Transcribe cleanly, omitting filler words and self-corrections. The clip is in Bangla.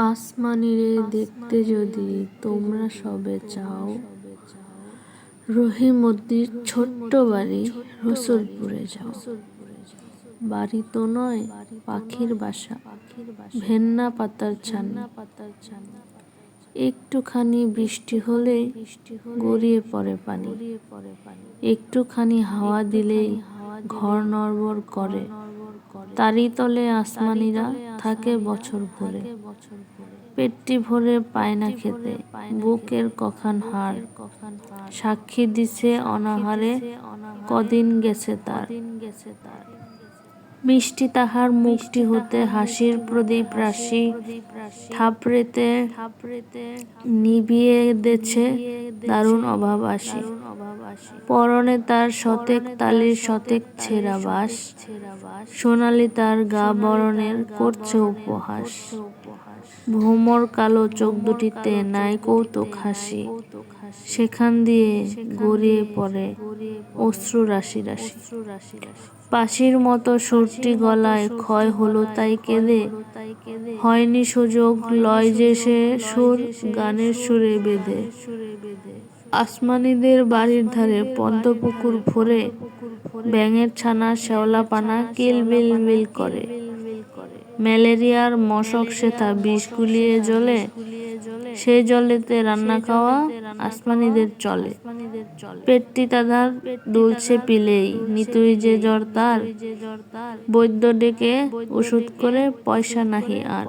আসমানীরে দেখতে যদি তোমরা সবে চাও, রহিমদ্দির ছোট্ট বাড়ি রসুলপুরে যাও। বাড়ি তো নয়, পাখির বাসা, ভেন্না পাতার ছানি। একটুখানি বৃষ্টি হলেই গড়িয়ে পড়ে পানি, একটুখানি হাওয়া দিলেই ঘর নড়বড় করে। তারই তলে আসমানীরা থাকে বছর ভরে। পেটটি ভরে পায় না খেতে, বুকের কখান হাড় সাক্ষী দিছে অনাহারে কদিন গেছে তার। মিষ্টি তাহার মুখটি হতে হাসির প্রদীপ রাশি থাপড়েতে নিবিয়ে দেছে দারুণ অভাব আসি। পরনে তার শতেক তালির শতেক ছেঁড়া বাস, সোনালি তার গা বরণের করছে উপহাস। ভোমর কালো চোখ দুটিতে নাই কৌতুক হাসি, সেখান দিয়ে গড়িয়ে পড়ে অশ্রু রাশি রাশি। পাশির মতো সুরটি গলায় ক্ষয় হলো তাই কেঁদে, হয়নি সুযোগ লয় যে সে সুর গানের সুরে বেঁধে। আসমানীদের বাড়ির ধারে পদ্মপুকুর ভরে, ব্যাঙের ছানা শ্যাওলা পানা কিলবিল বিল করে। ম্যালেরিয়ার মশক সেথা বিষ গুলিয়ে জ্বলে, সে জলেতে রান্না খাওয়া আসমানীদের চলে। পেটটি তাদের দুলছে পিলেই, নিতুই যে জ্বর তার, বৈদ্য ডেকে ওষুধ করে পয়সা নাহি আর।